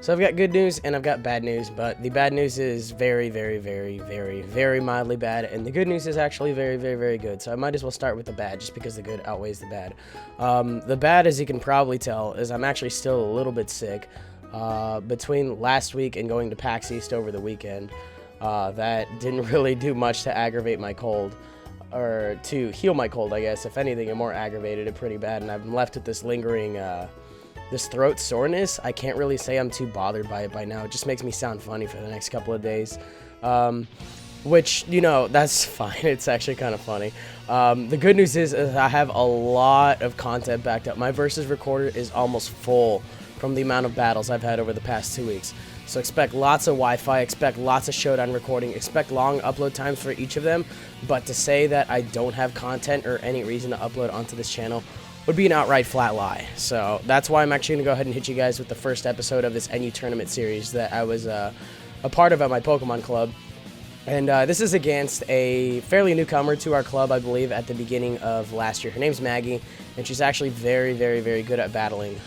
So I've got good news and I've got bad news, but the bad news is very, very, very, very, very mildly bad, and the good news is actually very, very, very good. So I might as well start with the bad, just because the good outweighs the bad. The bad, as you can probably tell, is I'm actually still a little bit sick. Between last week and going to PAX East over the weekend, that didn't really do much to aggravate my cold, or to heal my cold, I guess. If anything, it more aggravated it pretty bad, and I'm left with this lingering, this throat soreness. I can't really say I'm too bothered by it by now. It just makes me sound funny for the next couple of days, which, you know, that's fine. It's actually kind of funny. The good news is I have a lot of content backed up. My versus recorder is almost full from the amount of battles I've had over the past 2 weeks. So expect lots of Wi-Fi, expect lots of showdown recording, expect long upload times for each of them. But to say that I don't have content or any reason to upload onto this channel would be an outright flat lie. So that's why I'm actually going to go ahead and hit you guys with the first episode of this NU Tournament series that I was a part of at my Pokemon Club. And this is against a fairly newcomer to our club, I believe, at the beginning of last year. Her name's Maggie, and she's actually very, very, very good at battling.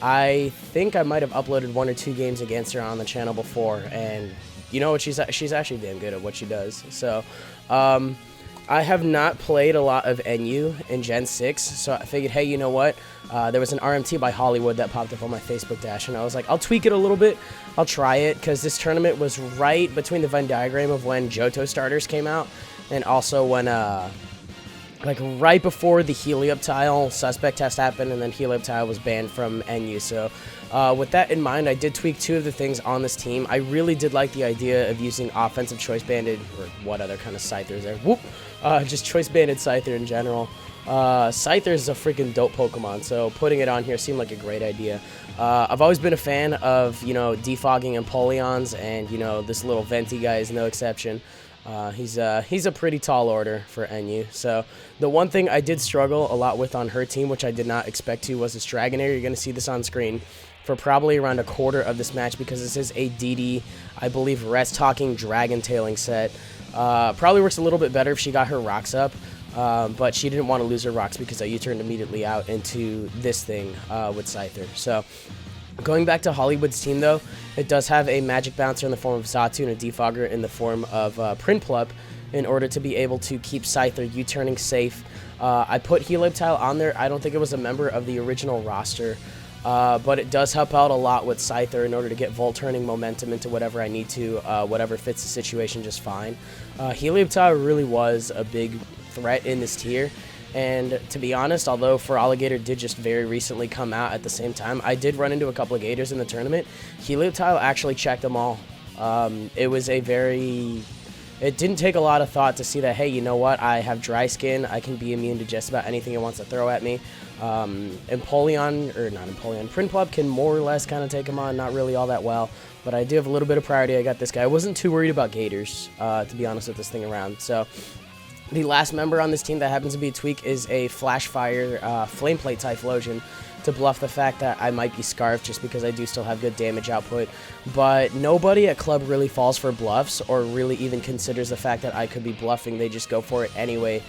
I think I might have uploaded 1 or 2 games against her on the channel before, and you know what, she's actually damn good at what she does. So I have not played a lot of NU in Gen 6, so I figured, hey, you know what? There was an RMT by Hollywood that popped up on my Facebook dash, and I was like, I'll tweak it a little bit. I'll try it, because this tournament was right between the Venn diagram of when Johto starters came out, and also when, like, right before the Helioptile suspect test happened, and then Helioptile was banned from NU. So with that in mind, I did tweak 2 of the things on this team. I really did like the idea of using offensive choice banded, or what other kind of Scyther is there? Whoop! Just choice banded Scyther in general. Scyther is a freaking dope Pokemon, so putting it on here seemed like a great idea. I've always been a fan of, you know, defogging Empoleons, and, you know, this little Venti guy is no exception. He's a pretty tall order for NU. So the one thing I did struggle a lot with on her team, which I did not expect to, was this Dragonair. You're going to see this on screen for probably around a quarter of this match, because this is a DD, I believe, rest talking Dragon Tailing set. Probably works a little bit better if she got her rocks up, but she didn't want to lose her rocks because I U-turned immediately out into this thing with Scyther. So going back to Hollywood's team, though, it does have a Magic Bouncer in the form of Xatu and a Defogger in the form of Prinplup in order to be able to keep Scyther U-turning safe. I put Helioptile on there. I don't think it was a member of the original roster, but it does help out a lot with Scyther in order to get Volt-turning momentum into whatever I need to, whatever fits the situation just fine. Helioptile really was a big threat in this tier. And to be honest, although Feraligatr did just very recently come out at the same time, I did run into a couple of Gators in the tournament. Helioptile actually checked them all. It didn't take a lot of thought to see that, hey, you know what, I have dry skin, I can be immune to just about anything it wants to throw at me. Prinplup can more or less kind of take him on, not really all that well, but I do have a little bit of priority. I got this guy. I wasn't too worried about Gators, to be honest with this thing around. So the last member on this team that happens to be a tweak is a Flash Fire Flame Plate Typhlosion to bluff the fact that I might be Scarfed, just because I do still have good damage output. But nobody at club really falls for bluffs or really even considers the fact that I could be bluffing. They just go for it anyway,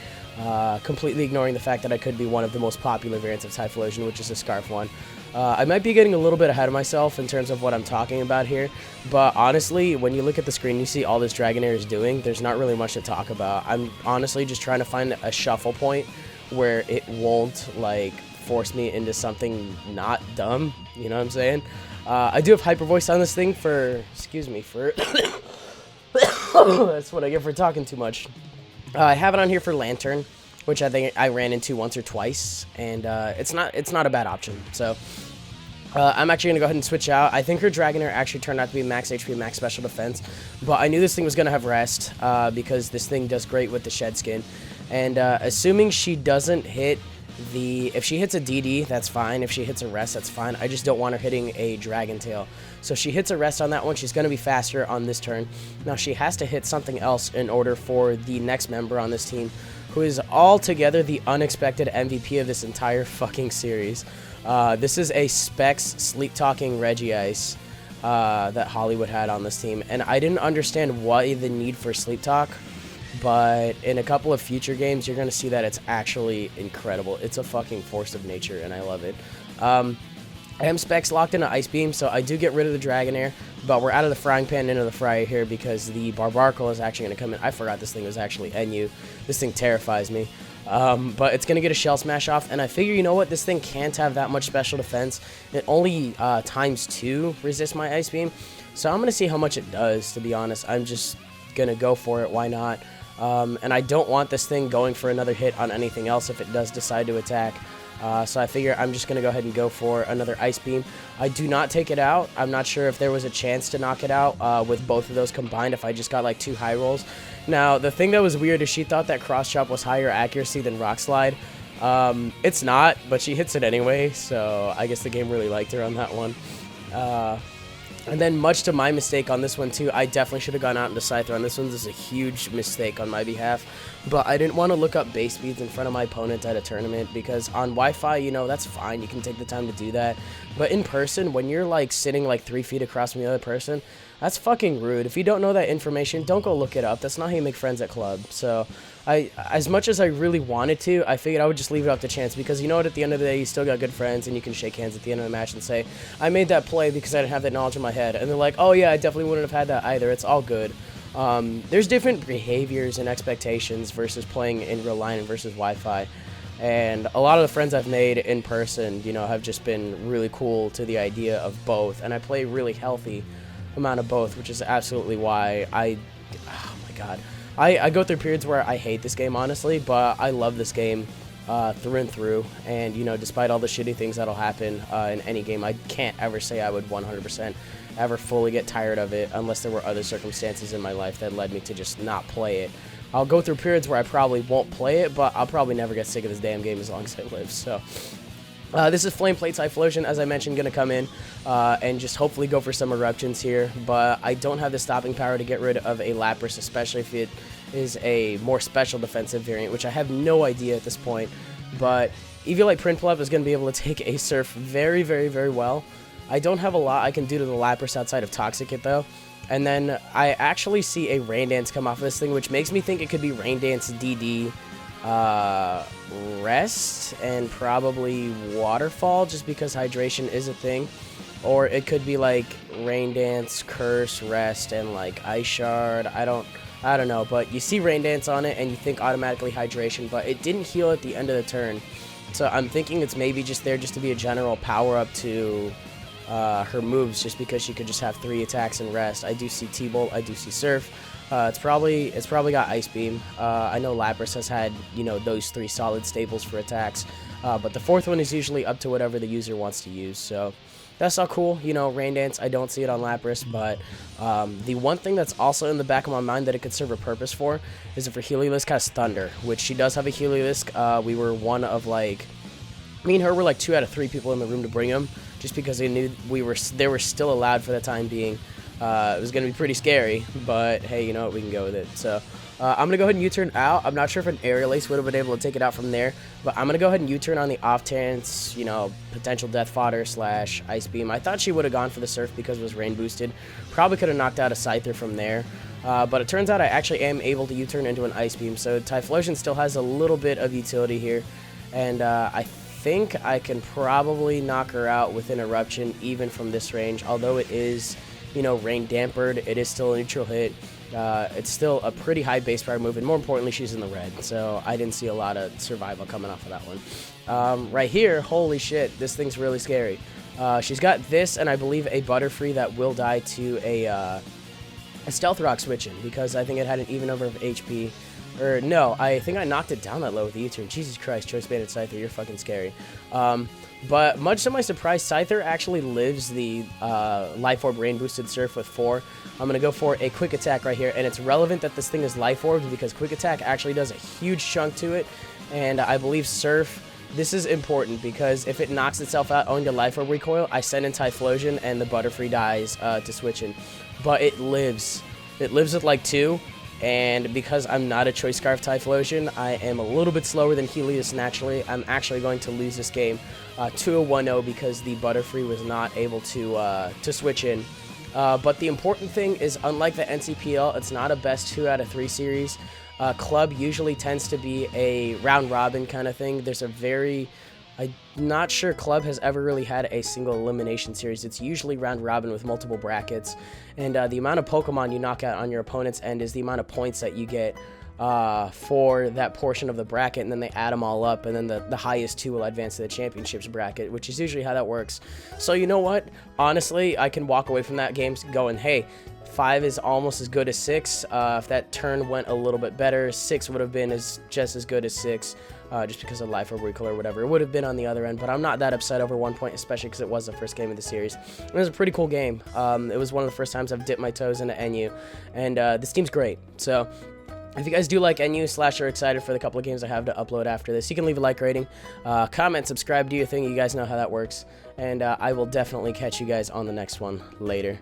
completely ignoring the fact that I could be one of the most popular variants of Typhlosion, which is a Scarf one. I might be getting a little bit ahead of myself in terms of what I'm talking about here, but honestly, when you look at the screen, you see all this Dragonair is doing, there's not really much to talk about. I'm honestly just trying to find a shuffle point where it won't, like, force me into something not dumb, you know what I'm saying? I do have Hyper Voice on this thing for, excuse me, for, that's what I get for talking too much. I have it on here for Lantern, which I think I ran into once or twice, and it's not a bad option. So I'm actually going to go ahead and switch out. I think her Dragonair actually turned out to be max HP, max special defense, but I knew this thing was going to have rest because this thing does great with the Shed Skin. And assuming she doesn't hit if she hits a DD, that's fine. If she hits a rest, that's fine. I just don't want her hitting a Dragon Tail. So if she hits a rest on that one, she's going to be faster on this turn. Now she has to hit something else in order for the next member on this team, who is altogether the unexpected MVP of this entire fucking series. This is a Specs Sleep Talking Regice that Hollywood had on this team, and I didn't understand why the need for Sleep Talk, but in a couple of future games, you're going to see that it's actually incredible. It's a fucking force of nature, and I love it. I am specs locked into Ice Beam, so I do get rid of the Dragonair, but we're out of the frying pan into the fryer here because the Barbaracle is actually going to come in. I forgot this thing was actually NU. This thing terrifies me. But it's going to get a Shell Smash off, and I figure, you know what, this thing can't have that much special defense. It only ×2 resists my Ice Beam, so I'm going to see how much it does, to be honest. I'm just going to go for it, why not? And I don't want this thing going for another hit on anything else if it does decide to attack. So I figure I'm just going to go ahead and go for another Ice Beam. I do not take it out. I'm not sure if there was a chance to knock it out with both of those combined if I just got like 2 high rolls. Now, the thing that was weird is she thought that Cross Chop was higher accuracy than Rock Slide. It's not, but she hits it anyway, so I guess the game really liked her on that one. And then, much to my mistake on this one, too, I definitely should have gone out into Scyther on this one. This is a huge mistake on my behalf. But I didn't want to look up base speeds in front of my opponent at a tournament because on Wi-Fi, you know, that's fine. You can take the time to do that. But in person, when you're, like, sitting, like, 3 feet across from the other person, that's fucking rude. If you don't know that information, don't go look it up. That's not how you make friends at club. So, as much as I really wanted to, I figured I would just leave it up to chance because you know what, at the end of the day, you still got good friends and you can shake hands at the end of the match and say, I made that play because I didn't have that knowledge in my head. And they're like, oh yeah, I definitely wouldn't have had that either. It's all good. There's different behaviors and expectations versus playing in real line versus Wi-Fi. And a lot of the friends I've made in person, you know, have just been really cool to the idea of both. And I play really healthy amount of both, which is absolutely why oh my god. I go through periods where I hate this game, honestly, but I love this game through and through. And, you know, despite all the shitty things that'll happen in any game, I can't ever say I would 100% ever fully get tired of it unless there were other circumstances in my life that led me to just not play it. I'll go through periods where I probably won't play it, but I'll probably never get sick of this damn game as long as I live, so... this is Flame Plate Typhlosion, as I mentioned, going to come in and just hopefully go for some eruptions here, but I don't have the stopping power to get rid of a Lapras, especially if it is a more special defensive variant, which I have no idea at this point, but Eviolite Prinplup is going to be able to take a Surf very, very, very well. I don't have a lot I can do to the Lapras outside of Toxicate, though, and then I actually see a Rain Dance come off of this thing, which makes me think it could be Rain Dance DD, Rest and probably Waterfall just because hydration is a thing, or it could be like Rain Dance, Curse, Rest, and like Ice Shard. I don't know, but you see Rain Dance on it and you think automatically hydration, but it didn't heal at the end of the turn, so I'm thinking it's maybe just there just to be a general power up to her moves, just because she could just have 3 attacks and rest. I do see T-Bolt, I do see Surf. It's probably got Ice Beam. I know Lapras has had, you know, those 3 solid staples for attacks, but the 4th one is usually up to whatever the user wants to use, so that's all cool. You know, Rain Dance, I don't see it on Lapras, but the one thing that's also in the back of my mind that it could serve a purpose for is if her Heliolisk has Thunder, which she does have a Heliolisk. We were one of, like, me and her were like 2 out of 3 people in the room to bring him, just because they knew they were still allowed for the time being. It was going to be pretty scary, but hey, you know what, we can go with it. So I'm going to go ahead and U-turn out. I'm not sure if an Aerial Ace would have been able to take it out from there, but I'm going to go ahead and U-turn on the off chance, you know, potential Death Fodder / Ice Beam. I thought she would have gone for the Surf because it was rain boosted. Probably could have knocked out a Scyther from there, but it turns out I actually am able to U-turn into an Ice Beam, so Typhlosion still has a little bit of utility here, and I think I can probably knock her out with an Eruption even from this range, although it is, you know, rain dampered. It is still a neutral hit. It's still a pretty high base power move, and more importantly, she's in the red, so I didn't see a lot of survival coming off of that one. Right here, holy shit, this thing's really scary. She's got this, and I believe a Butterfree that will die to a Stealth Rock switching, because I think it had an even number of HP. Or, no, I think I knocked it down that low with the U-turn. Jesus Christ, Choice Banded Scyther, you're fucking scary. But much to my surprise, Scyther actually lives the Life Orb Rain Boosted Surf with 4. I'm going to go for a Quick Attack right here, and it's relevant that this thing is Life Orbed because Quick Attack actually does a huge chunk to it, and I believe Surf, this is important because if it knocks itself out owing to Life Orb Recoil, I send in Typhlosion and the Butterfree dies to switch in. But it lives. It lives with like 2. And because I'm not a Choice Scarf Typhlosion, I am a little bit slower than Helios naturally. I'm actually going to lose this game to a 1-0 because the Butterfree was not able to switch in. But the important thing is, unlike the NCPL, it's not a best 2 out of 3 series. Club usually tends to be a round-robin kind of thing. There's a very I'm not sure Club has ever really had a single elimination series. It's usually round robin with multiple brackets, and the amount of Pokemon you knock out on your opponent's end is the amount of points that you get for that portion of the bracket, and then they add them all up, and then the highest two will advance to the championships bracket, which is usually how that works. So you know what? Honestly, I can walk away from that game going, hey, 5 is almost as good as 6. If that turn went a little bit better, 6 would have been just as good as 6, just because of life or recall or whatever. It would have been on the other end, but I'm not that upset over 1 point, especially because it was the first game of the series. It was a pretty cool game. It was one of the first times I've dipped my toes into NU, and this team's great. So if you guys do like NU / are excited for the couple of games I have to upload after this, you can leave a like rating, comment, subscribe, do your thing. You guys know how that works, and I will definitely catch you guys on the next one later.